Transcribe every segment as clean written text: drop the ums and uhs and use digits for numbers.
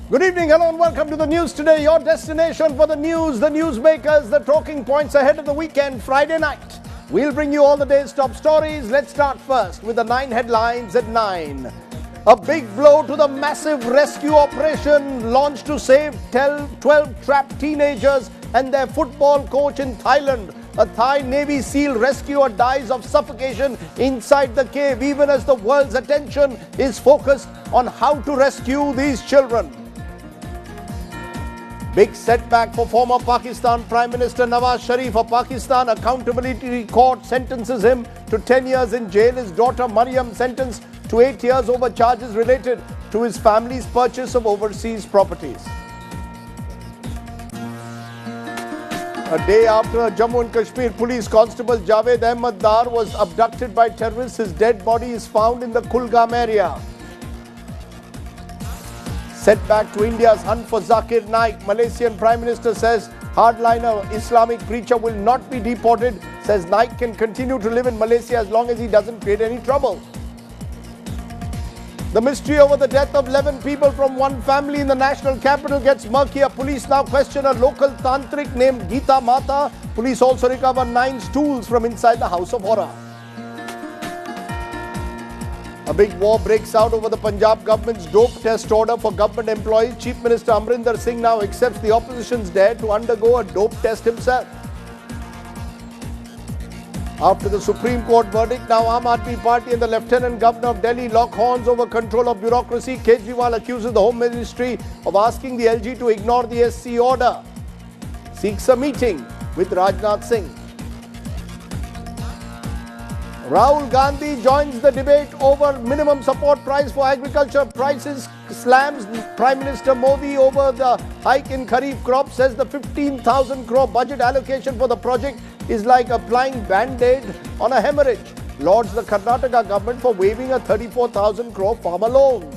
Good evening, hello and welcome to the news today, your destination for the news, the newsmakers, the talking points ahead of the weekend, Friday night. We'll bring you all the day's top stories. Let's start first with the 9 headlines at 9. A big blow to the massive rescue operation launched to save 12 trapped teenagers and their football coach in Thailand. A Thai Navy SEAL rescuer dies of suffocation inside the cave, even as the world's attention is focused on how to rescue these children. Big setback for former Pakistan Prime Minister Nawaz Sharif. A Pakistan Accountability Court sentences him to 10 years in jail. His daughter Maryam sentenced to 8 years over charges related to his family's purchase of overseas properties. A day after Jammu and Kashmir Police Constable Javed Ahmed Dar was abducted by terrorists, his dead body is found in the Kulgam area. Setback to India's hunt for Zakir Naik. Malaysian Prime Minister says hardliner Islamic preacher will not be deported. Says Naik can continue to live in Malaysia as long as he doesn't create any trouble. The mystery over the death of 11 people from one family in the national capital gets murkier. Police now question a local tantric named Geeta Mata. Police also recover 9 stools from inside the House of Horror. A big war breaks out over the Punjab government's dope test order for government employees. Chief Minister Amrinder Singh now accepts the opposition's dare to undergo a dope test himself. After the Supreme Court verdict, now Aam Aadmi Party and the Lieutenant Governor of Delhi lock horns over control of bureaucracy. Kejriwal accuses the Home Ministry of asking the LG to ignore the SC order. Seeks a meeting with Rajnath Singh. Rahul Gandhi joins the debate over minimum support price for agriculture. Prices slams Prime Minister Modi over the hike in Kharif crop. Says the 15,000 crore budget allocation for the project is like applying band-aid on a hemorrhage. Lauds the Karnataka government for waiving a 34,000 crore farmer loan.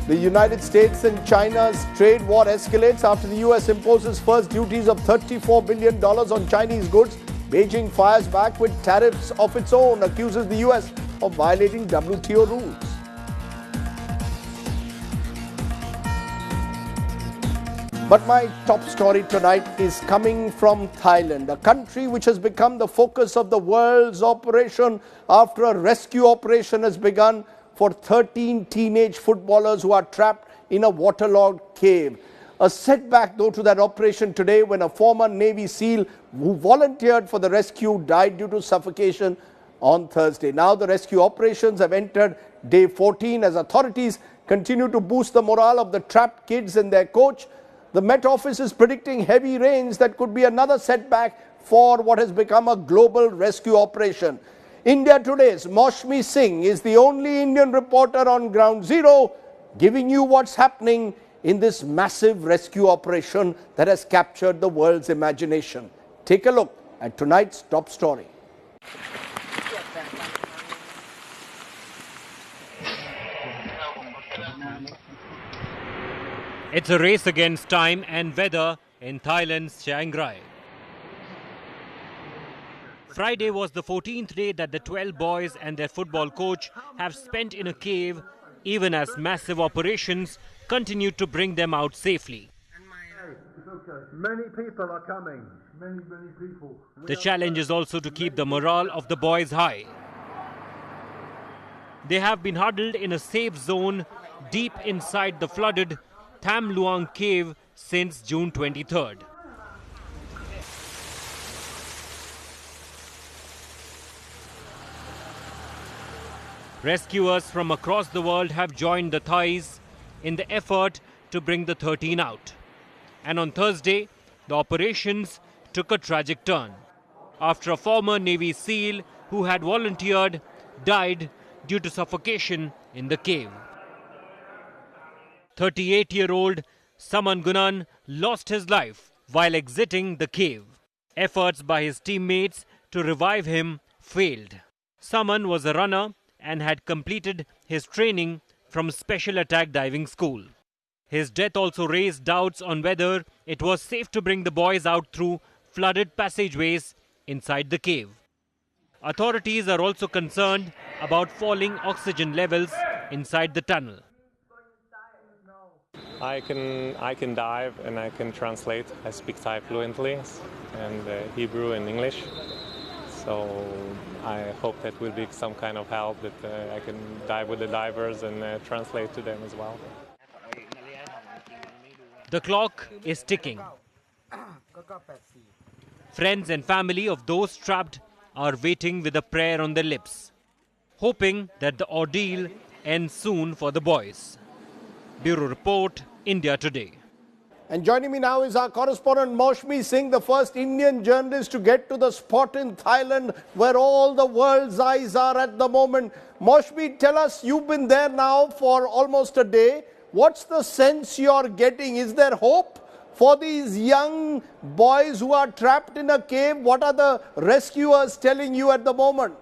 The United States and China's trade war escalates after the US imposes first duties of $34 billion on Chinese goods. Beijing fires back with tariffs of its own, accuses the US of violating WTO rules. But my top story tonight is coming from Thailand, a country which has become the focus of the world's operation after a rescue operation has begun for 13 teenage footballers who are trapped in a waterlogged cave. A setback, though, to that operation today when a former Navy SEAL who volunteered for the rescue died due to suffocation on Thursday. Now the rescue operations have entered day 14 as authorities continue to boost the morale of the trapped kids and their coach. The Met Office is predicting heavy rains that could be another setback for what has become a global rescue operation. India Today's Maushmi Singh is the only Indian reporter on ground zero giving you what's happening in this massive rescue operation that has captured the world's imagination. Take a look at tonight's top story. It's a race against time and weather in Thailand's Chiang Rai. Friday was the 14th day that the 12 boys and their football coach have spent in a cave, even as massive operations continued to bring them out safely. Many people are coming. Many people. The challenge is also to keep the morale of the boys high. They have been huddled in a safe zone deep inside the flooded Tham Luang cave since June 23rd. Rescuers from across the world have joined the Thais in the effort to bring the 13 out. And on Thursday, the operations took a tragic turn after a former Navy SEAL who had volunteered died due to suffocation in the cave. 38-year-old Saman Gunan lost his life while exiting the cave. Efforts by his teammates to revive him failed. Saman was a runner and had completed his training from Special Attack Diving School. His death also raised doubts on whether it was safe to bring the boys out through flooded passageways inside the cave. Authorities are also concerned about falling oxygen levels inside the tunnel. I can dive and I can translate. I speak Thai fluently and Hebrew and English. So I hope that will be some kind of help that I can dive with the divers and translate to them as well. The clock is ticking. Friends and family of those trapped are waiting with a prayer on their lips, hoping that the ordeal ends soon for the boys. Bureau Report, India Today. And joining me now is our correspondent Maushmi Singh, the first Indian journalist to get to the spot in Thailand where all the world's eyes are at the moment. Maushmi, tell us, you've been there now for almost a day. What's the sense you're getting? Is there hope for these young boys who are trapped in a cave? What are the rescuers telling you at the moment?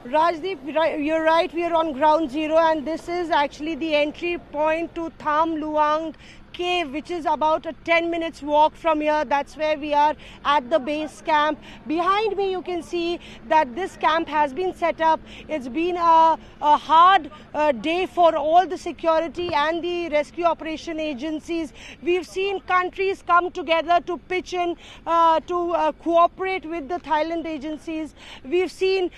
Rajdeep, you're right, we are on ground zero and this is actually the entry point to Tham Luang cave, which is about a 10 minutes walk from here. That's where we are at the base camp. Behind me you can see that this camp has been set up. It's been a hard day for all the security and the rescue operation agencies. We've seen countries come together to pitch in to cooperate with the Thailand agencies. We've seen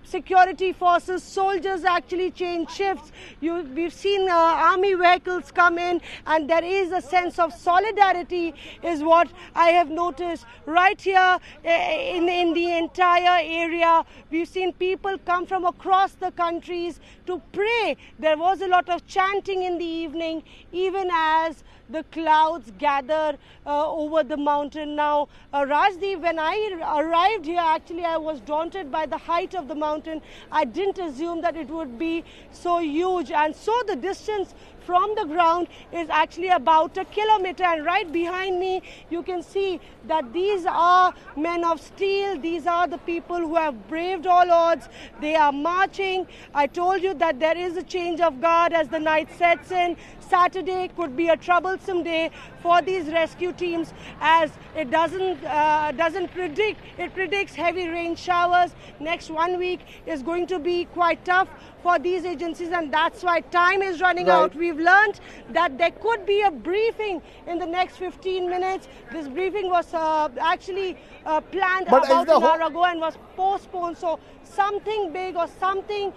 security forces, soldiers actually change shifts. We've seen army vehicles come in, and there is a sense of solidarity is what I have noticed right here in the entire area. We've seen people come from across the countries to pray. There was a lot of chanting in the evening, even as the clouds gather over the mountain. Now, Rajdeep, when I arrived here, actually I was daunted by the height of the mountain. I didn't assume that it would be so huge, and so the distance from the ground is actually about a kilometer, and right behind me you can see that these are men of steel. These are the people who have braved all odds. They are marching. I told you that there is a change of guard as the night sets in. Saturday could be a troublesome day for these rescue teams, as it doesn't predict. It predicts heavy rain showers. Next 1 week is going to be quite tough for these agencies, and that's why time is running out. We've learned that there could be a briefing in the next 15 minutes. This briefing was actually planned about an hour ago and was postponed. So something big or something,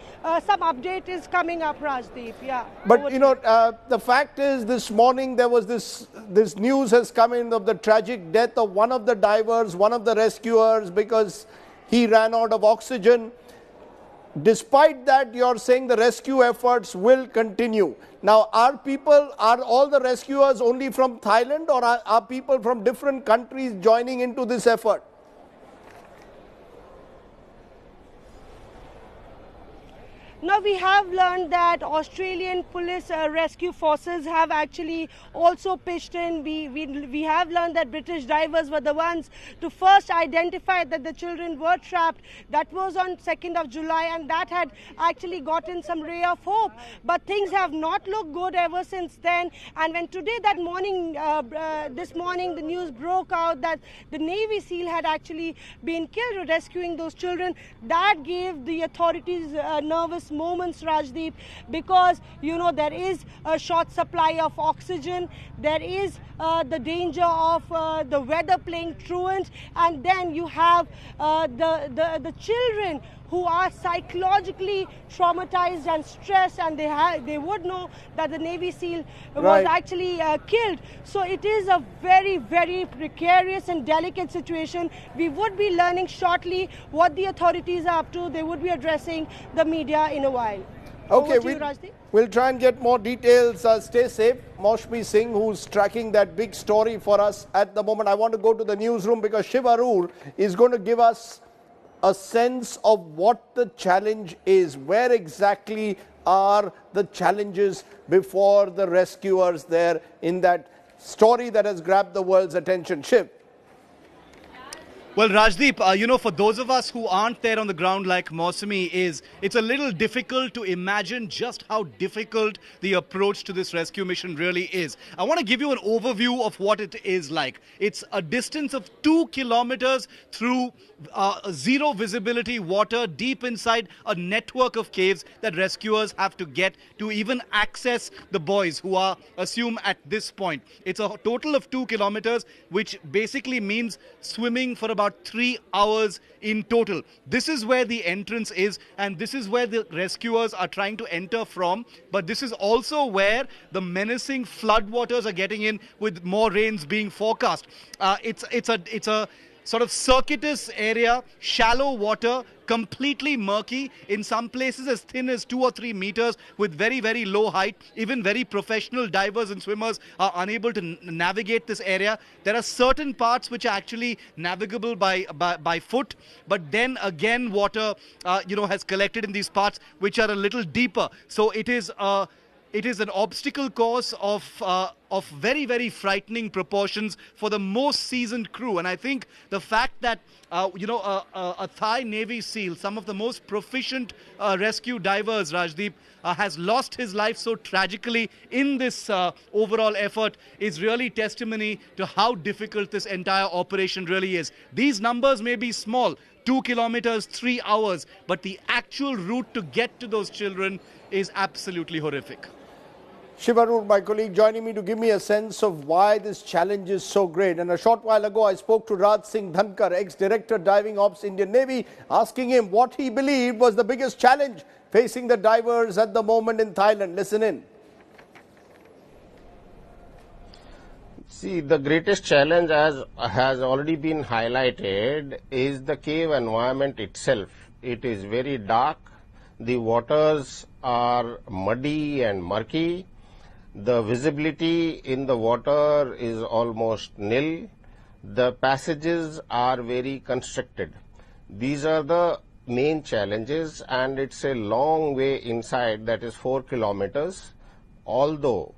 some update is coming up, Rajdeep. Yeah. But you know, the fact is, this morning there was this news has come in of the tragic death of one of the divers, one of the rescuers, because he ran out of oxygen. Despite that, you're saying the rescue efforts will continue. Now, are all the rescuers only from Thailand, or are people from different countries joining into this effort? Now, we have learned that Australian police rescue forces have actually also pitched in. We have learned that British divers were the ones to first identify that the children were trapped. That was on 2nd of July, and that had actually gotten some ray of hope. But things have not looked good ever since then. And when today, that morning, this morning, the news broke out that the Navy SEAL had actually been killed rescuing those children, that gave the authorities nervous moments, Rajdeep, because you know there is a short supply of oxygen, there is the danger of the weather playing truant, and then you have the children who are psychologically traumatized and stressed, and they would know that the Navy SEAL was actually killed. So it is a very, very precarious and delicate situation. We would be learning shortly what the authorities are up to. They would be addressing the media in a while. Okay, we'll try and get more details. Stay safe. Maushmi Singh, who's tracking that big story for us at the moment. I want to go to the newsroom because Shiv Arur is going to give us a sense of what the challenge is. Where exactly are the challenges before the rescuers there in that story that has grabbed the world's attention? Shiv. Well, Rajdeep, for those of us who aren't there on the ground like Mausami is, it's a little difficult to imagine just how difficult the approach to this rescue mission really is. I want to give you an overview of what it is like. It's a distance of 2 kilometers through zero visibility water deep inside a network of caves that rescuers have to get to even access the boys who are assumed at this point. It's a total of 2 kilometers, which basically means swimming for about 3 hours in total. This is where the entrance is, and this is where the rescuers are trying to enter from. But this is also where the menacing floodwaters are getting in, with more rains being forecast. It's a sort of circuitous area, shallow water, completely murky, in some places as thin as 2 or 3 meters, with very, very low height. Even very professional divers and swimmers are unable to navigate this area. There are certain parts which are actually navigable by foot, but then again water has collected in these parts which are a little deeper. So it is an obstacle course of very, very frightening proportions for the most seasoned crew. And I think the fact that, a Thai Navy SEAL, some of the most proficient rescue divers, Rajdeep, has lost his life so tragically in this overall effort is really testimony to how difficult this entire operation really is. These numbers may be small, 2 kilometers, 3 hours, but the actual route to get to those children is absolutely horrific. Shivarur, my colleague, joining me to give me a sense of why this challenge is so great. And a short while ago, I spoke to Raj Singh Dhankar, ex-Director Diving Ops, Indian Navy, asking him what he believed was the biggest challenge facing the divers at the moment in Thailand. Listen in. See, the greatest challenge, as has already been highlighted, is the cave environment itself. It is very dark. The waters are muddy and murky. The visibility in the water is almost nil. The passages are very constricted. These are the main challenges, and it's a long way inside, that is 4 kilometers. Although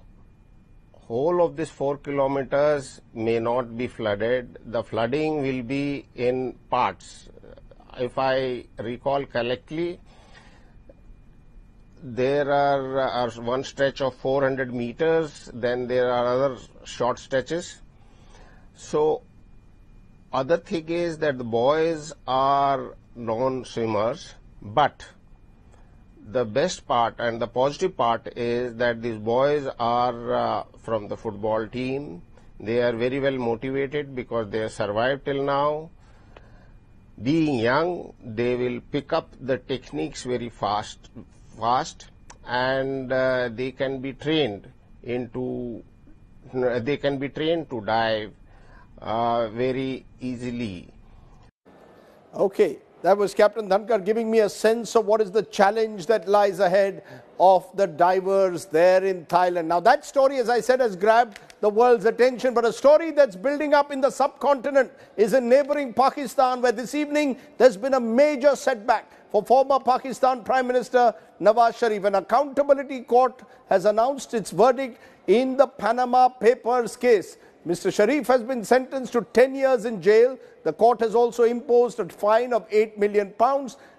whole of this 4 kilometers may not be flooded, the flooding will be in parts. If I recall correctly, there are one stretch of 400 meters, then there are other short stretches. So other thing is that the boys are non-swimmers, but the best part and the positive part is that these boys are from the football team. They are very well motivated because they have survived till now. Being young, they will pick up the techniques very fast, and they can be trained to dive very easily. Okay, that was Captain Dhankar giving me a sense of what is the challenge that lies ahead of the divers there in Thailand. Now that story, as I said, has grabbed the world's attention, but a story that's building up in the subcontinent is in neighboring Pakistan, where this evening there's been a major setback for former Pakistan Prime Minister Nawaz Sharif. An accountability court has announced its verdict in the Panama Papers case. Mr. Sharif has been sentenced to 10 years in jail. The court has also imposed a fine of £8 million.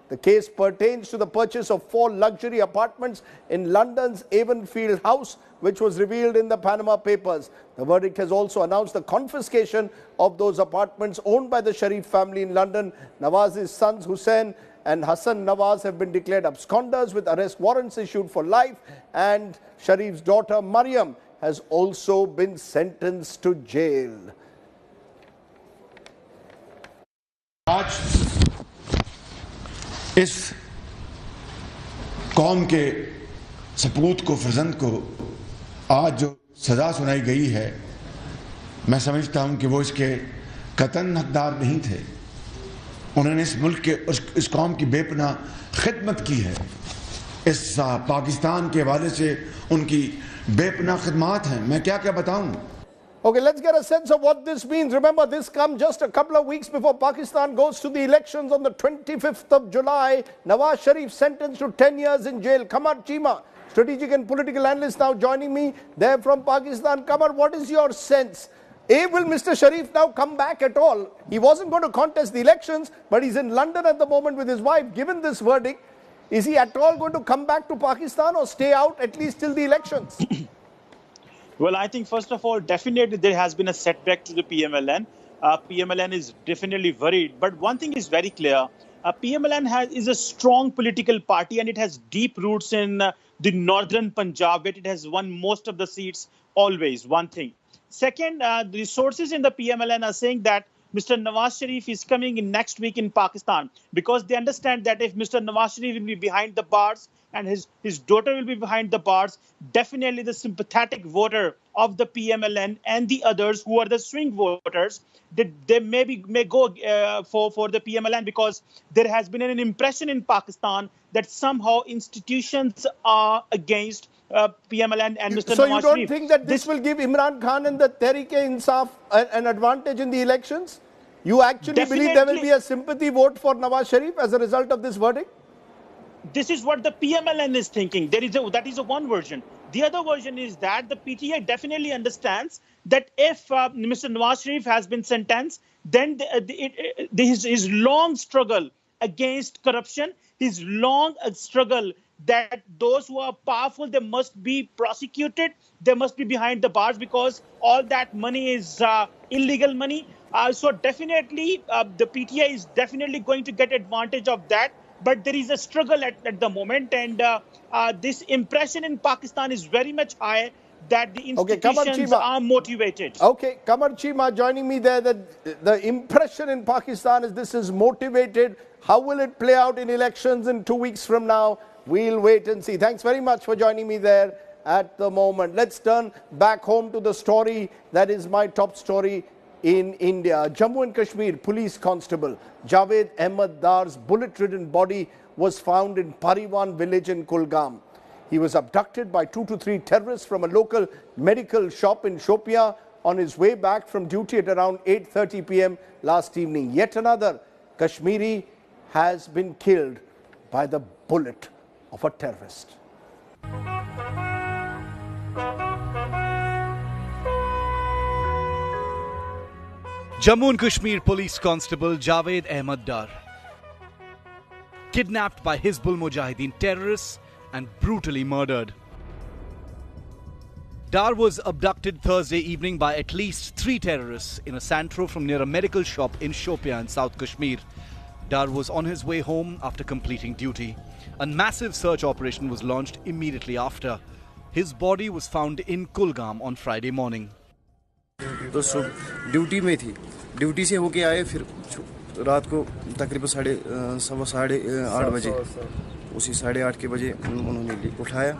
The case pertains to the purchase of 4 luxury apartments in London's Avonfield house, which was revealed in the Panama Papers. The verdict has also announced the confiscation of those apartments owned by the Sharif family in London. Nawaz's sons Hussein and Hassan Nawaz have been declared absconders with arrest warrants issued for life, and Sharif's daughter Maryam has also been sentenced to jail. आज इस कौम के सपूत को, फर्जंद को आज जो सजा सुनाई गई है, मैं समझता हूं कि वो इसके कतन हकदार नहीं थे। उन्होंने इस मुल्क के इस कौम की बेपनाह खिदमत की है। इस पाकिस्तान के हवाले से उनकी बेपनाह खिदमत हैं। मैं क्या क्या बताऊं। Okay, let's get a sense of what this means. Remember, this comes just a couple of weeks before Pakistan goes to the elections on the 25th of July. Nawaz Sharif sentenced to 10 years in jail. Kamar Chima, strategic and political analyst, now joining me there from Pakistan. Kamar, what is your sense? Will Mr. Sharif now come back at all? He wasn't going to contest the elections, but he's in London at the moment with his wife. Given this verdict, is he at all going to come back to Pakistan or stay out at least till the elections? Well, I think first of all, definitely there has been a setback to the PMLN. PMLN is definitely worried. But one thing is very clear. PMLN is a strong political party and it has deep roots in the northern Punjab, where it has won most of the seats always, one thing. Second, the sources in the PMLN are saying that Mr. Nawaz Sharif is coming in next week in Pakistan because they understand that if Mr. Nawaz Sharif will be behind the bars and his daughter will be behind the bars, definitely the sympathetic voter of the PMLN and the others who are the swing voters, they may go for the PMLN because there has been an impression in Pakistan that somehow institutions are against PMLN and Mr. Nawaz Sharif. So you don't think that this will give Imran Khan and the Tehreek-e-Insaf an advantage in the elections? You actually believe there will be a sympathy vote for Nawaz Sharif as a result of this verdict? This is what the PMLN is thinking. That is one version. The other version is that the PTI definitely understands that if Mr. Nawaz Sharif has been sentenced, then his long struggle against corruption, his long struggle that those who are powerful, they must be prosecuted, they must be behind the bars because all that money is illegal money. So definitely the PTI is definitely going to get advantage of that. But there is a struggle at the moment, and this impression in Pakistan is very much high that the institutions are motivated. Okay, Kamar Chima joining me there, that the impression in Pakistan is this is motivated. How will it play out in elections in 2 weeks from now? We'll wait and see. Thanks very much for joining me there at the moment. Let's turn back home to the story that is my top story in India. Jammu and Kashmir police constable Javed Ahmed Dar's bullet-ridden body was found in Pariwan village in Kulgam. He was abducted by 2 to 3 terrorists from a local medical shop in Shopia on his way back from duty at around 8:30 p.m. last evening. Yet another Kashmiri has been killed by the bullet of a terrorist. Jammu and Kashmir police constable Javed Ahmed Dar, kidnapped by Hizbul Mujahideen terrorists and brutally murdered. Dar was abducted Thursday evening by at least 3 terrorists in a Santro from near a medical shop in Shopia in South Kashmir. Dar was on his way home after completing duty. A massive search operation was launched immediately after. His body was found in Kulgam on Friday morning. तो duty में थी, duty से होके आए, फिर रात को तकरीबन 8:30 बजे, उसी 8:30 के बजे उन्होंने उठाया,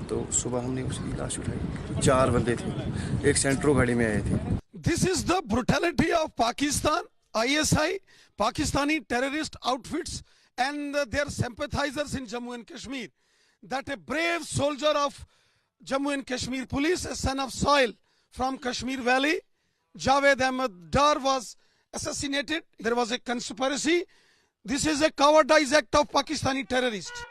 तो सुबह हमने उसकी लाश उठाई। 4 बंदे थे, एक सेंट्रो गाड़ी में आए थे। This is the brutality of Pakistan, ISI, Pakistani terrorist outfits and their sympathizers in Jammu and Kashmir. That a brave soldier of Jammu and Kashmir police, a son of soil from Kashmir Valley, Javed Ahmed Dar, was assassinated. There was a conspiracy. This is a cowardice act of Pakistani terrorists.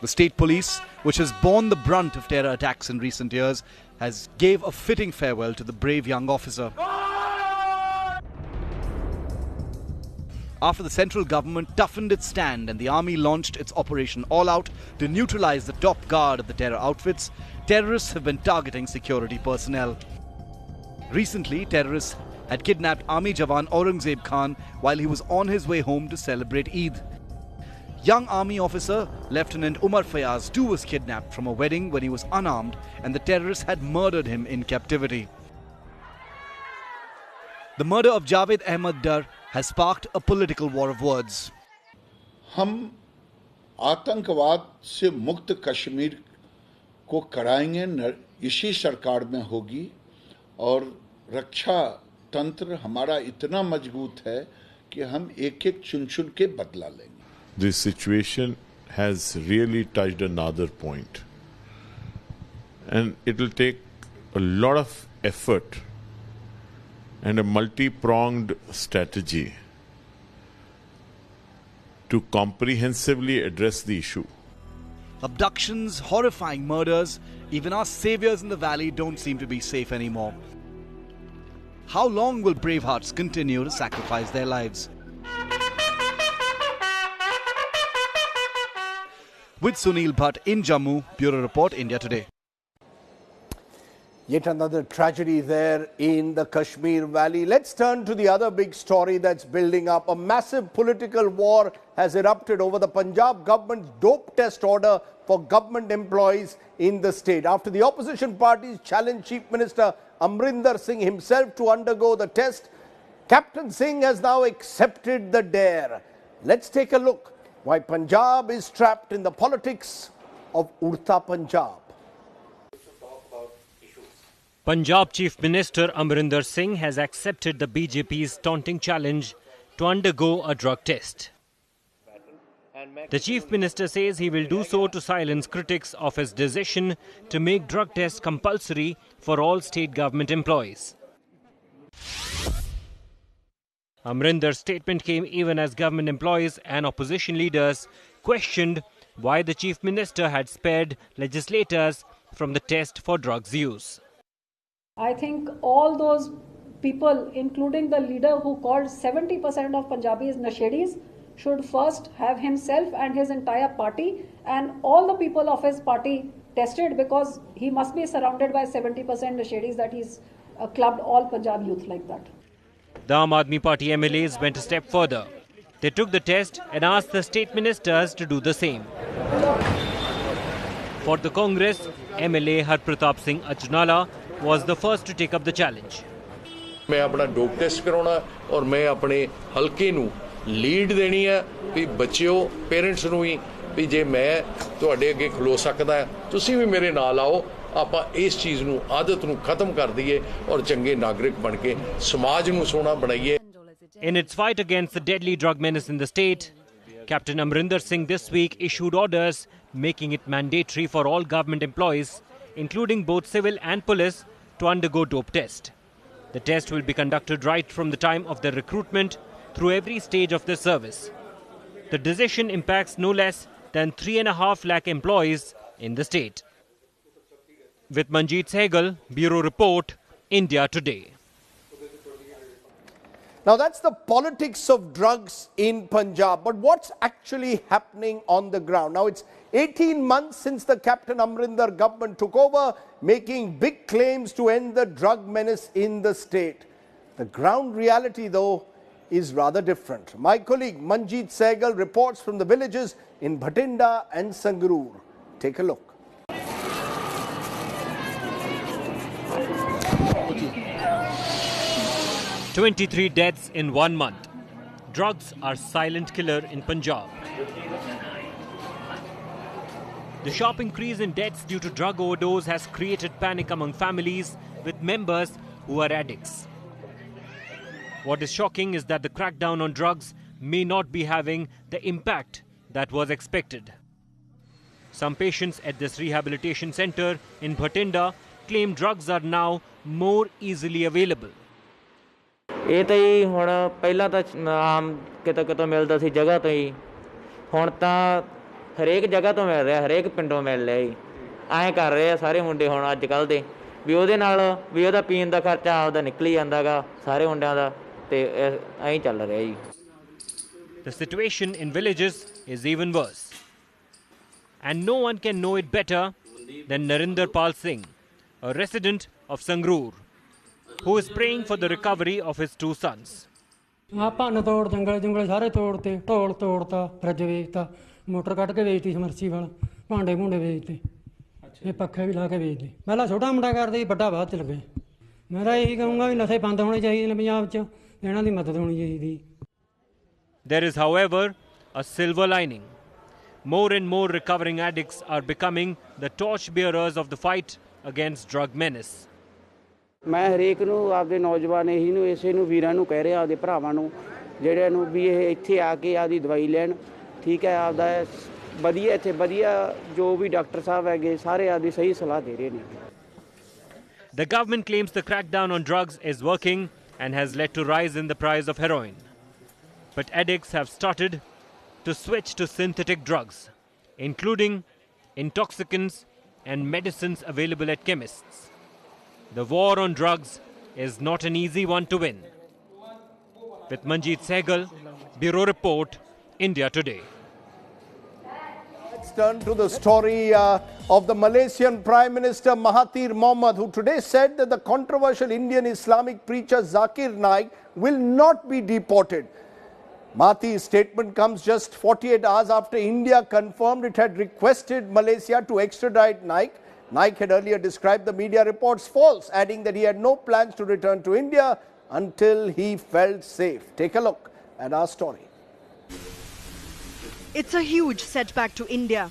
The state police, which has borne the brunt of terror attacks in recent years, has gave a fitting farewell to the brave young officer. After the central government toughened its stand and the army launched its Operation All Out to neutralize the top guard of the terror outfits, terrorists have been targeting security personnel. Recently, terrorists had kidnapped Army Jawan Aurangzeb Khan while he was on his way home to celebrate Eid. Young army officer Lieutenant Umar Fayaz too was kidnapped from a wedding when he was unarmed, and the terrorists had murdered him in captivity. The murder of Javed Ahmed Dar has sparked a political war of words. हम आतंकवाद से मुक्त कश्मीर को कराएंगे, इसी सरकार में होगी, और रक्षा तंत्र हमारा इतना मजबूत है कि हम एक-एक चुन-चुन के बदला लेंगे. This situation has really touched another point, and it will take a lot of effort and a multi-pronged strategy to comprehensively address the issue. Abductions, horrifying murders, even our saviors in the valley don't seem to be safe anymore. How long will brave hearts continue to sacrifice their lives? With Sunil Bhatt in Jammu, Bureau Report, India Today. Yet another tragedy there in the Kashmir Valley. Let's turn to the other big story that's building up. A massive political war has erupted over the Punjab government's dope test order for government employees in the state. After the opposition parties challenged Chief Minister Amrinder Singh himself to undergo the test, Captain Singh has now accepted the dare. Let's take a look why Punjab is trapped in the politics of Udta Punjab. Punjab Chief Minister Amrinder Singh has accepted the BJP's taunting challenge to undergo a drug test. The Chief Minister says he will do so to silence critics of his decision to make drug tests compulsory for all state government employees. Amrinder's statement came even as government employees and opposition leaders questioned why the Chief Minister had spared legislators from the test for drugs use. I think all those people, including the leader who called 70% of Punjabis nashedis, should first have himself and his entire party and all the people of his party tested, because he must be surrounded by 70% nashedis that he's clubbed all Punjab youth like that. The Aam Aadmi Party MLAs went a step further. They took the test and asked the state ministers to do the same. For the Congress, MLA Harpratap Singh Ajnala was the first to take up the challenge. मैं अपना dope test कराना और मैं अपने हल्के नू lead देनी है भी बच्चियों पेरेंट्स नू ही भी जे मैं तुहाडे अगे खलो सकदा है तुसीं भी मेरे नाल आओ आपां इस चीज़ नू आदत नू खत्म कर दईए और चंगे नागरिक बन के समाज नू सोहना बनाईए. In its fight against the deadly drug menace in the state, Captain Amrinder Singh this week issued orders making it mandatory for all government employees, including both civil and police, to undergo dope test. The test will be conducted right from the time of their recruitment through every stage of their service. The decision impacts no less than 3.5 lakh employees in the state. With Manjeet Sehgal, Bureau Report, India Today. Now that's the politics of drugs in Punjab, but what's actually happening on the ground? Now it's 18 months since the Captain Amrinder government took over, making big claims to end the drug menace in the state. The ground reality, though, is rather different. My colleague Manjeet Sehgal reports from the villages in Bhatinda and Sangrur. Take a look. "23 deaths in 1 month. Drugs are silent killer in Punjab." The sharp increase in deaths due to drug overdose has created panic among families with members who are addicts. What is shocking is that the crackdown on drugs may not be having the impact that was expected. Some patients at this rehabilitation center in Bhatinda claim drugs are now more easily available. ਇਹ ਤਾਂ ਹੀ ਹੁਣ ਪਹਿਲਾਂ ਤਾਂ ਆਮ ਕਿਤੋਂ ਮਿਲਦਾ ਸੀ ਜਗ੍ਹਾ ਤੋਂ ਹੀ, ਹੁਣ ਤਾਂ ਹਰੇਕ ਜਗ੍ਹਾ ਤੋਂ ਮਿਲ ਰਿਹਾ, ਹਰੇਕ ਪਿੰਡੋਂ ਮਿਲ ਰਿਹਾ ਜੀ. ਐਂ ਕਰ ਰਹੇ ਆ ਸਾਰੇ ਮੁੰਡੇ ਹੁਣ ਅੱਜ ਕੱਲ੍ਹ ਦੇ ਵੀ ਉਹਦੇ ਨਾਲ ਵੀ ਉਹਦਾ ਪੀਣ ਦਾ ਖਰਚਾ ਆਪਦਾ ਨਿਕਲ ਹੀ ਜਾਂਦਾ ਗਾ ਸਾਰੇ ਮੁੰਡਿਆਂ ਦਾ, ਤੇ ਐਂ ਚੱਲ ਰਿਹਾ ਜੀ. The situation in villages is even worse. And no one can know it better than Narinder Pal Singh, a resident of Sangrur, who is praying for the recovery of his 2 sons. ਭੰਨ ਤੋੜ ਜੰਗਲ ਸਾਰੇ ਤੋੜਤੇ, ਢੋਲ ਤੋੜਤਾ, fridge ਵੇਚਤਾ, motor ਕੱਢ ਕੇ ਵੇਚਤੀ, submersible, ਭਾਂਡੇ ਭੂੰਡੇ ਵੇਚਤੇ, ਇਹ ਪੱਖੇ ਵੀ ਲਾ ਕੇ ਵੇਚਦੇ. ਪਹਿਲਾਂ ਛੋਟਾ ਮੁੰਡਾ ਕਰਦੇ ਸੀ, ਵੱਡਾ ਬਾਅਦ 'ਚ ਲੱਗੇ. ਮੈਂ ਤਾਂ ਇਹੀ ਕਹੂੰਗਾ ਵੀ ਨਸ਼ੇ ਬੰਦ ਹੋਣੇ ਚਾਹੀਦੇ ਨੇ ਪੰਜਾਬ 'ਚ, ਇਹਨਾਂ ਦੀ ਮਦਦ ਹੋਣੀ ਚਾਹੀਦੀ. There is, however, a silver lining. More and more recovering addicts are becoming the torchbearers of the fight against drug menace. ਮੈਂ ਹਰੇਕ ਨੂੰ ਆਪਦੇ ਨੌਜਵਾਨ ਇਹੀ ਨੂੰ ਇਸੇ ਨੂੰ ਵੀਰਾਂ ਨੂੰ ਕਹਿ ਰਿਹਾ, ਆਪਦੇ ਭਰਾਵਾਂ ਨੂੰ ਜਿਹੜਿਆਂ ਨੂੰ ਵੀ ਇਹ ਇੱਥੇ ਆ ਕੇ ਆਪਦੀ ਦਵਾਈ ਲੈਣ, ਠੀਕ ਹੈ, ਆਪਦਾ ਵਧੀਆ ਇੱਥੇ ਵਧੀਆ ਜੋ ਵੀ ਡਾਕਟਰ ਸਾਹਿਬ ਹੈਗੇ ਸਾਰੇ ਆਪਦੀ ਸਹੀ ਸਲਾਹ ਦੇ ਰਹੇ ਨੇ. The government claims the crackdown on drugs is working and has led to rise in the price of heroin. But addicts have started to switch to synthetic drugs, including intoxicants and medicines available at chemists. The war on drugs is not an easy one to win. With Manjeet Sehgal, Bureau Report, India Today. Let's turn to the story of the Malaysian Prime Minister Mahathir Mohamad, who today said that the controversial Indian Islamic preacher Zakir Naik will not be deported. Mahathir's statement comes just 48 hours after India confirmed it had requested Malaysia to extradite Naik. Naik had earlier described the media reports false, adding that he had no plans to return to India until he felt safe. Take a look at our story. It's a huge setback to India.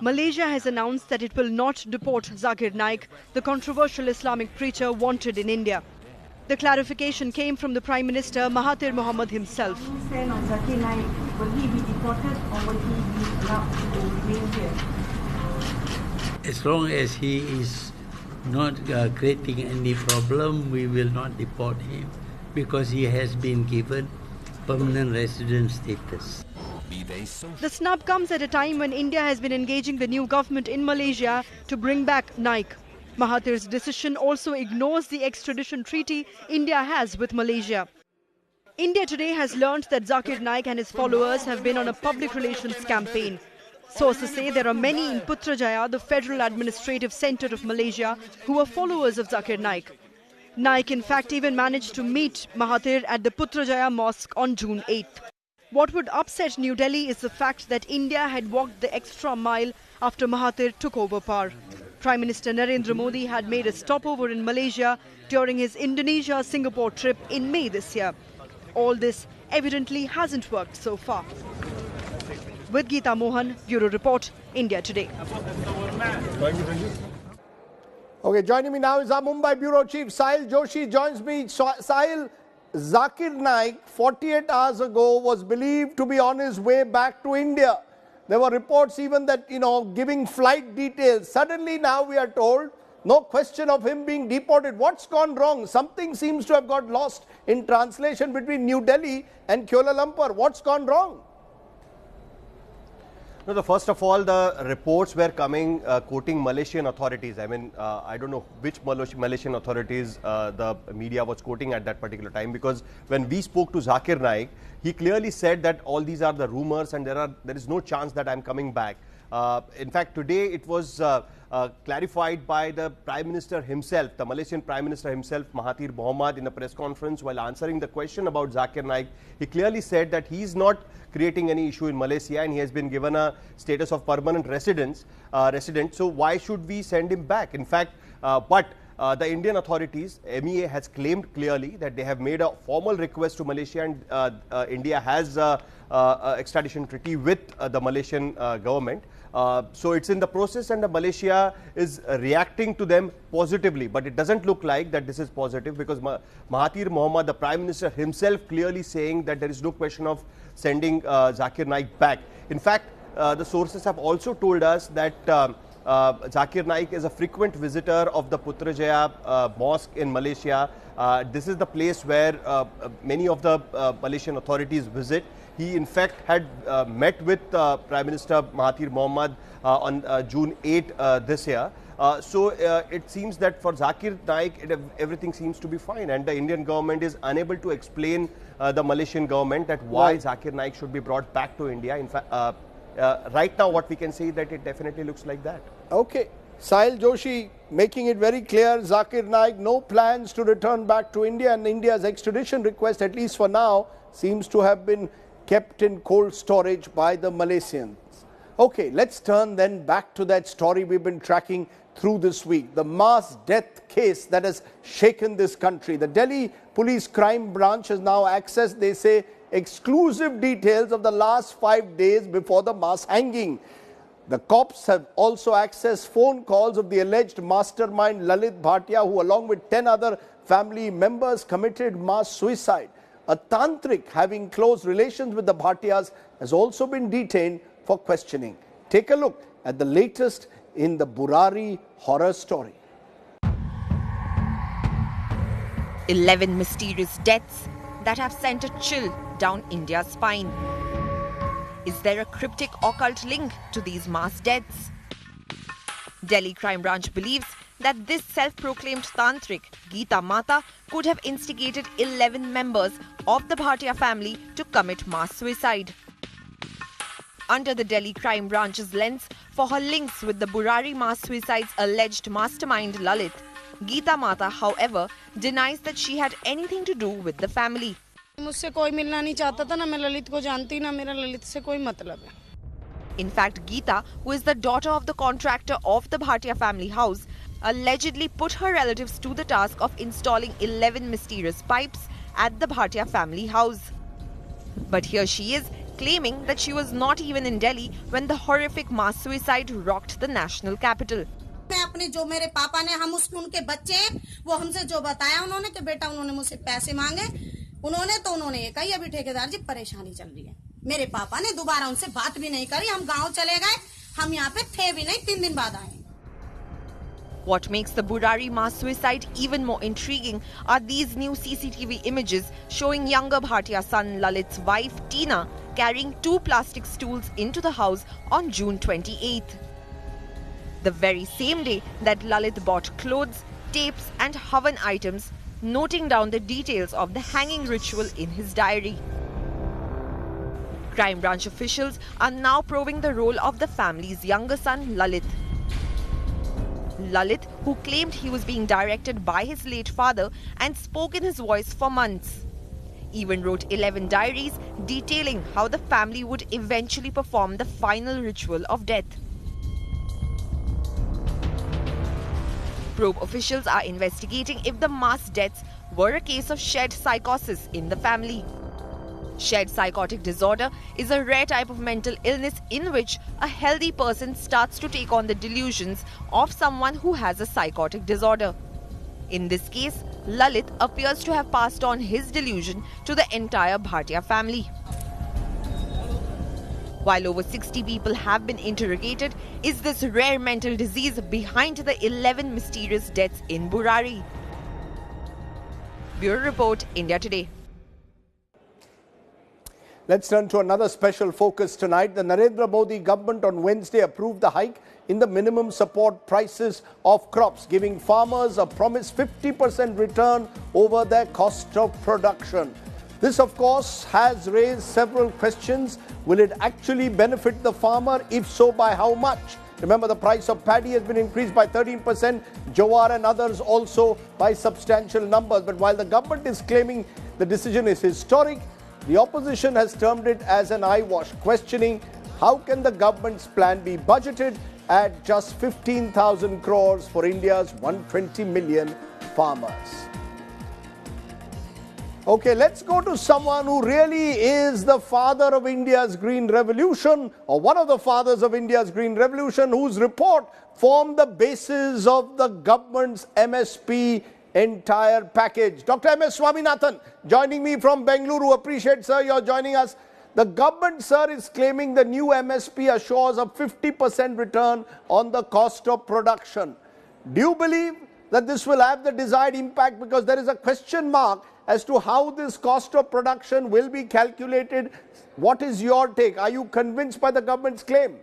Malaysia has announced that it will not deport Zakir Naik, the controversial Islamic preacher wanted in India. The clarification came from the Prime Minister Mahathir Mohamad himself. Zakir Naik, will he be deported or will he be allowed to remain here? As long as he is not creating any problem, we will not deport him because he has been given permanent resident status. The snub comes at a time when India has been engaging the new government in Malaysia to bring back Naik. Mahathir's decision also ignores the extradition treaty India has with Malaysia. India today has learnt that Zakir Naik and his followers have been on a public relations campaign. Sources say there are many in Putrajaya, the federal administrative centre of Malaysia, who are followers of Zakir Naik. Naik in fact even managed to meet Mahathir at the Putrajaya mosque on June 8th. What would upset New Delhi is the fact that India had walked the extra mile after Mahathir took over power. Prime Minister Narendra Modi had made a stopover in Malaysia during his Indonesia-Singapore trip in May this year. All this evidently hasn't worked so far. With Geeta Mohan, Bureau Report, India Today. Okay, joining me now is our Mumbai Bureau Chief, Sahil Joshi, joins me. Sahil, Zakir Naik, 48 hours ago, was believed to be on his way back to India. There were reports even that, giving flight details. Suddenly now we are told, no question of him being deported. What's gone wrong? Something seems to have got lost in translation between New Delhi and Kuala Lumpur. What's gone wrong? No, first of all, the reports were coming quoting Malaysian authorities. I mean, I don't know which Malaysian authorities the media was quoting at that particular time, because when we spoke to Zakir Naik, he clearly said that all these are the rumors and there is no chance that I'm coming back. In fact, today it was clarified by the Prime Minister himself, the Malaysian Prime Minister himself, Mahathir Mohamad, in a press conference while answering the question about Zakir Naik. He clearly said that he is not creating any issue in Malaysia and he has been given a status of permanent resident. So why should we send him back? In fact, the Indian authorities, MEA, has claimed clearly that they have made a formal request to Malaysia, and India has extradition treaty with the Malaysian government. So it's in the process, and Malaysia is reacting to them positively. But it doesn't look like that this is positive, because Mahathir Mohamad, the Prime Minister himself, clearly saying that there is no question of sending Zakir Naik back. In fact, the sources have also told us that Zakir Naik is a frequent visitor of the Putrajaya mosque in Malaysia. This is the place where many of the Malaysian authorities visit. He in fact had met with Prime Minister Mahathir Mohamad on June 8 this year. So it seems that for Zakir Naik, everything seems to be fine, and the Indian government is unable to explain the Malaysian government that why Zakir Naik should be brought back to India. In fact, right now what we can say is that it definitely looks like that. Okay. Sahil Joshi making it very clear, Zakir Naik, no plans to return back to India, and India's extradition request, at least for now, seems to have been kept in cold storage by the Malaysians. Okay, let's turn then back to that story we've been tracking through this week, the mass death case that has shaken this country. The Delhi Police Crime Branch has now accessed, they say, exclusive details of the last 5 days before the mass hanging. The cops have also accessed phone calls of the alleged mastermind Lalit Bhatia, who along with 10 other family members committed mass suicide. A tantric having close relations with the Bhatias has also been detained for questioning. Take a look at the latest in the Burari horror story. 11 mysterious deaths that have sent a chill down India's spine. Is there a cryptic occult link to these mass deaths? Delhi Crime Branch believes that this self-proclaimed tantric, Geeta Mata, could have instigated 11 members of the Bhatia family to commit mass suicide. Under the Delhi Crime Branch's lens for her links with the Burari mass suicide's alleged mastermind Lalit, Geeta Mata, however, denies that she had anything to do with the family. मुझसे कोई मिलना नहीं चाहता था ना मैं ललित को जानती ना मेरा ललित से कोई मतलब है. In fact, Geeta, who is the daughter of the contractor of the Bhatia family house, allegedly put her relatives to the task of installing 11 mysterious pipes at the Bhatia family house. But here she is claiming that she was not even in Delhi when the horrific mass suicide rocked the national capital. मैं अपने जो मेरे पापा ने हम उसके उनके बच्चे हैं वो हमसे जो बताया उन्होंने कि बेटा उन्होंने मुझसे पैसे मांगे उन्होंने ये कही अभी ठेकेदार जी परेशानी चल रही है मेरे पापा ने दोबारा उनसे बात भी नहीं करी हम गांव चले गए हम यहाँ पे थे भी नहीं 3 दिन बाद आए. What makes the Burari mass suicide even more intriguing are these new CCTV images showing younger Bhatia son Lalit's wife Tina carrying 2 plastic stools into the house on June 28th. The very same day that Lalit bought clothes, tapes and Havan items, noting down the details of the hanging ritual in his diary. Crime branch officials are now probing the role of the family's younger son Lalit. Lalit, who claimed he was being directed by his late father and spoke in his voice for months, even wrote 11 diaries detailing how the family would eventually perform the final ritual of death. Probe officials are investigating if the mass deaths were a case of shared psychosis in the family. Shared psychotic disorder is a rare type of mental illness in which a healthy person starts to take on the delusions of someone who has a psychotic disorder. In this case, Lalit appears to have passed on his delusion to the entire Bhatia family. While over 60 people have been interrogated, is this rare mental disease behind the 11 mysterious deaths in Burari? Bureau Report, India Today. Let's turn to another special focus tonight. The Narendra Modi government on Wednesday approved the hike in the minimum support prices of crops, giving farmers a promised 50% return over their cost of production. This, of course, has raised several questions. Will it actually benefit the farmer? If so, by how much? Remember, the price of paddy has been increased by 13%, jowar and others also by substantial numbers. But while the government is claiming the decision is historic, the opposition has termed it as an eyewash, questioning how can the government's plan be budgeted at just 15,000 crores for India's 120 million farmers. Okay, let's go to someone who really is the father of India's Green Revolution, or one of the fathers of India's Green Revolution, whose report formed the basis of the government's MSP entire package. Dr. M.S. Swaminathan joining me from Bengaluru. Appreciate, sir, you're joining us. The government, sir, is claiming the new MSP assures a 50% return on the cost of production. Do you believe that this will have the desired impact? Because there is a question mark as to how this cost of production will be calculated. What is your take? Are you convinced by the government's claim?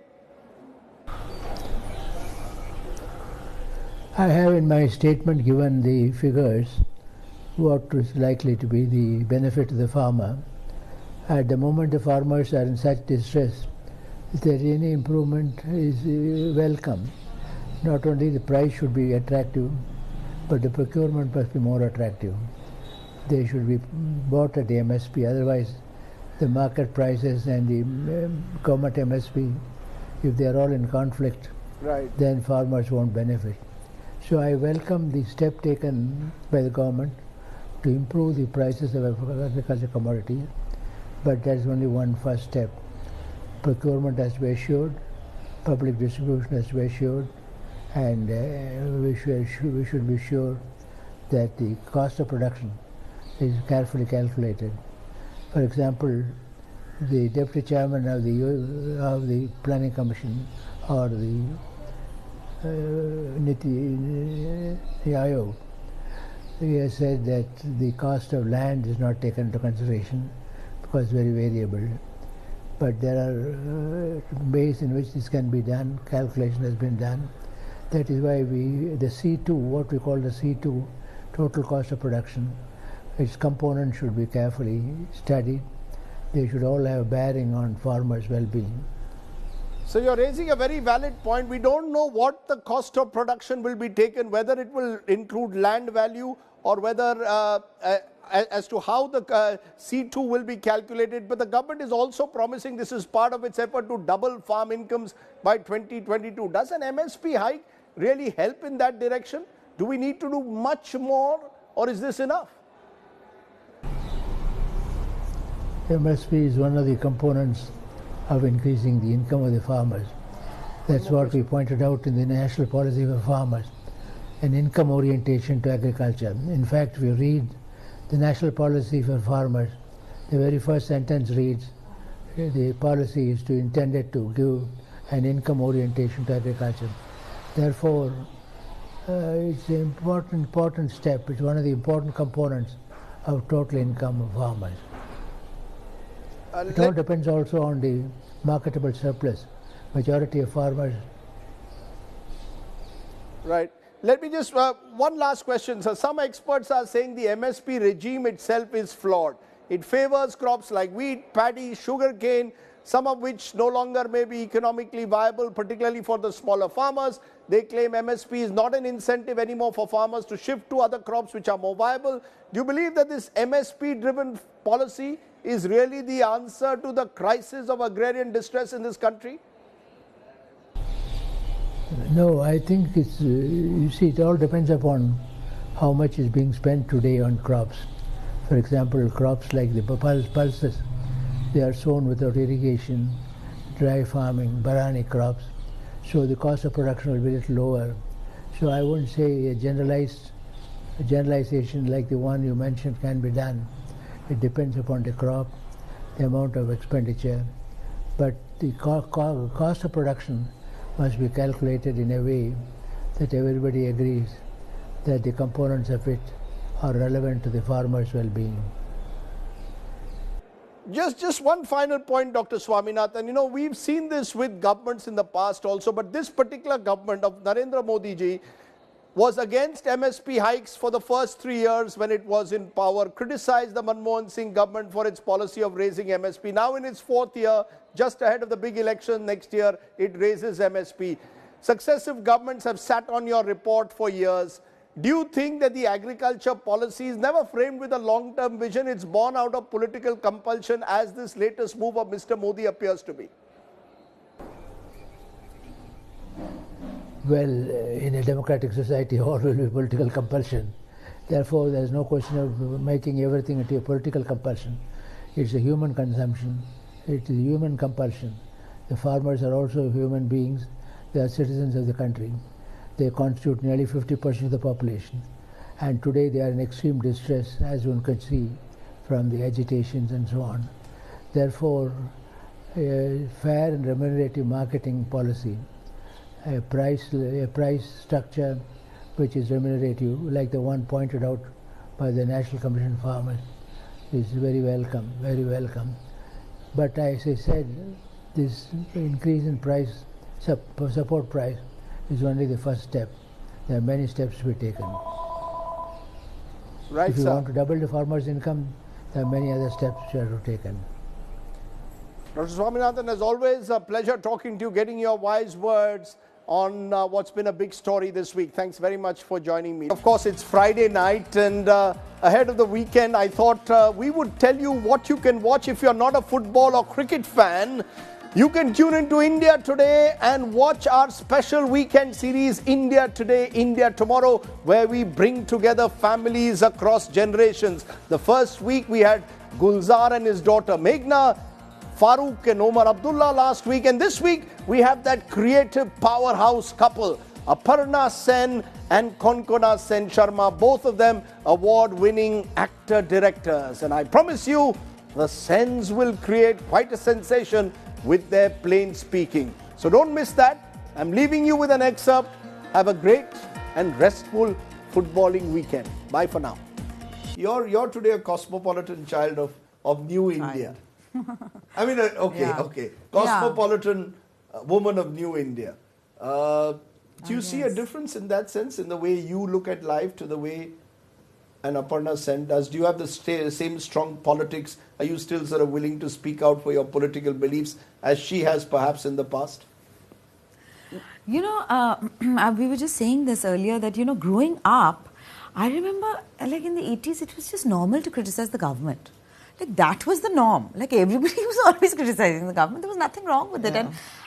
I have in my statement given the figures, what is likely to be the benefit to the farmer. At the moment the farmers are in such distress, if there is any improvement is welcome. Not only the price should be attractive, but the procurement must be more attractive. They should be bought at the MSP, otherwise the market prices and the government MSP, if they are all in conflict, right, then farmers won't benefit. So I welcome the step taken by the government to improve the prices of agricultural commodities, but that's only one first step. Procurement has to be assured, public distribution has to be assured, and we should be sure that the cost of production is carefully calculated. For example, the deputy chairman of the Planning Commission or the Niti Ayog, he has said that the cost of land is not taken into consideration because it's very variable. but there are ways in which this can be done. Calculation has been done. That is why the C2, what we call the C2, total cost of production, its components should be carefully studied. They should all have a bearing on farmers' well-being. So you're raising a very valid point. We don't know what the cost of production will be taken, whether it will include land value or whether as to how the C2 will be calculated. But the government is also promising this is part of its effort to double farm incomes by 2022. Does an MSP hike really help in that direction? Do we need to do much more, or is this enough? MSP is one of the components of increasing the income of the farmers. That's what we pointed out in the National Policy for Farmers, an income orientation to agriculture. In fact, if you read the National Policy for Farmers, the very first sentence reads, the policy is intended to give an income orientation to agriculture. Therefore, it's an important step. It's one of the important components of total income of farmers. It all depends also on the marketable surplus. Majority of farmers. Right. Let me just, one last question. So some experts are saying the MSP regime itself is flawed. It favors crops like wheat, paddy, sugarcane, some of which no longer may be economically viable, particularly for the smaller farmers. They claim MSP is not an incentive anymore for farmers to shift to other crops which are more viable. Do you believe that this MSP-driven policy is really the answer to the crisis of agrarian distress in this country? No, I think it's, you see, it all depends upon how much is being spent today on crops. For example, crops like the pulses, they are sown without irrigation, dry farming, barani crops, so the cost of production will be a little lower. So I wouldn't say a generalization like the one you mentioned can be done. It depends upon the crop, the amount of expenditure, but the cost of production must be calculated in a way that everybody agrees that the components of it are relevant to the farmer's well-being. Just one final point, Dr. Swaminathan. You know, we've seen this with governments in the past also, but this particular government of Narendra Modi ji was against MSP hikes for the first 3 years when it was in power, criticized the Manmohan Singh government for its policy of raising MSP. Now in its 4th year, just ahead of the big election next year, it raises MSP. Successive governments have sat on your report for years. Do you think that the agriculture policy is never framed with a long-term vision? It's born out of political compulsion, as this latest move of Mr. Modi appears to be. Well, in a democratic society, all will be political compulsion. Therefore, there is no question of making everything into a political compulsion. It's a human consumption. It is a human compulsion. The farmers are also human beings. They are citizens of the country. They constitute nearly 50% of the population. And today they are in extreme distress, as one can see from the agitations and so on. Therefore, a fair and remunerative marketing policy, a price structure which is remunerative, like the one pointed out by the National Commission Farmers, is very welcome, very welcome. But as I said, this increase in price, support price, is only the first step. There are many steps to be taken. Right, if you sir. want to double the farmer's income, there are many other steps which are to be taken. Dr. Swaminathan, as always, a pleasure talking to you, getting your wise words on what's been a big story this week. Thanks very much for joining me. Of course, it's Friday night, and ahead of the weekend, I thought we would tell you what you can watch if you're not a football or cricket fan. You can tune into India Today and watch our special weekend series, India Today, India Tomorrow, where we bring together families across generations. The first week we had Gulzar and his daughter Meghna, Farooq and Omar Abdullah last week, and this week we have that creative powerhouse couple, Aparna Sen and Konkona Sen Sharma, both of them award-winning actor-directors. And I promise you, the Sens will create quite a sensation with their plain speaking. So don't miss that. I'm leaving you with an excerpt. Have a great and restful footballing weekend. Bye for now. You're today a cosmopolitan child of New India. I mean, okay. Cosmopolitan woman of New India. Do you see a difference in that sense, in the way you look at life to the way an Aparna Sen does? Do you have the same strong politics? Are you still sort of willing to speak out for your political beliefs as she has perhaps in the past? You know, we were just saying this earlier that, you know, growing up, I remember like in the 80s, it was just normal to criticize the government. Like that was the norm. Like everybody was always criticizing the government. There was nothing wrong with it.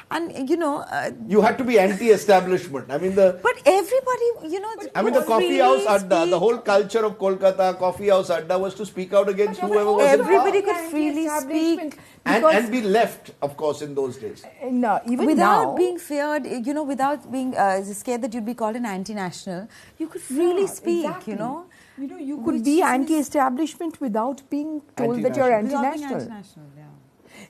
And you know... you had to be anti-establishment. I mean, But everybody, you know... I mean, the coffee house adda, the whole culture of Kolkata, coffee house adda was to speak out against whoever was in power. Everybody could freely speak. And be left, of course, in those days. No, even without being feared, you know, without being scared that you'd be called an anti-national, you could freely speak, exactly. you know. You know, you could be anti-establishment without being told that you're anti-national.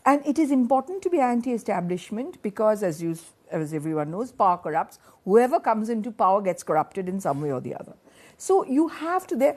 And it is important to be anti-establishment because, as everyone knows, power corrupts. Whoever comes into power gets corrupted in some way or the other. So you have to,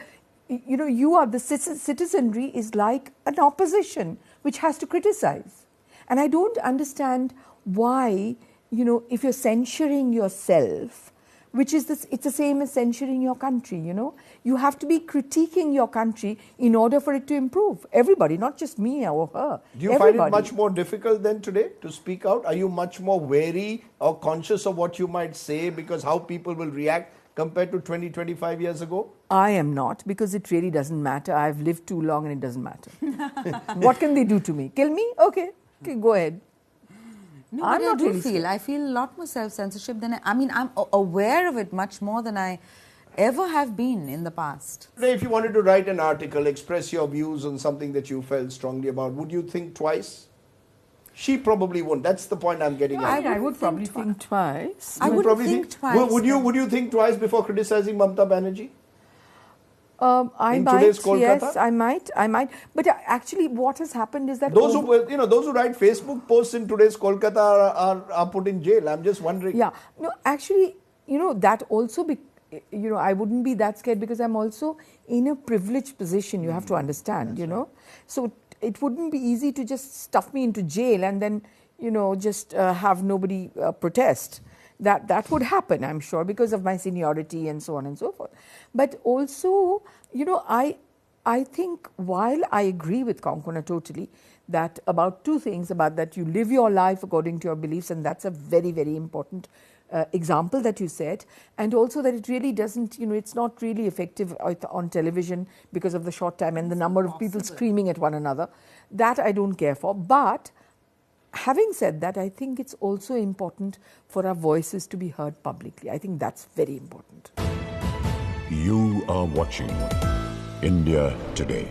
you know, you are the citizenry is like an opposition which has to criticize. And I don't understand why, you know, if you're censuring yourself, which is this, it's the same as censuring your country, you know. You have to be critiquing your country in order for it to improve. Everybody, not just me or her. Do you find it much more difficult than today to speak out? Are you much more wary or conscious of what you might say because how people will react compared to 20, 25 years ago? I am not, because it really doesn't matter. I've lived too long and it doesn't matter. What can they do to me? Kill me? Okay, go ahead. No, I feel a lot more self-censorship than I'm aware of it much more than I ever have been in the past. Today, if you wanted to write an article, express your views on something that you felt strongly about, would you think twice? She probably won't. That's the point I'm getting at. I would probably think twice. I would think twice. Would you think twice before criticizing Mamata Banerjee? Yes, I might. But actually, what has happened is that those who write Facebook posts in today's Kolkata are put in jail. I'm just wondering. Yeah, no, actually, you know, that also I wouldn't be that scared because I'm also in a privileged position. You have to understand, you know. So it wouldn't be easy to just stuff me into jail and then, you know, just have nobody protest. That would happen, I'm sure, because of my seniority and so on and so forth. But also, you know, I think while I agree with Konkona totally that about two things, about that you live your life according to your beliefs, and that's a very, very important example that you said, and also that it really doesn't, you know, it's not really effective on television because of the short time and the number of people screaming at one another. That I don't care for. But having said that, I think it's also important for our voices to be heard publicly. I think that's very important. You are watching India Today.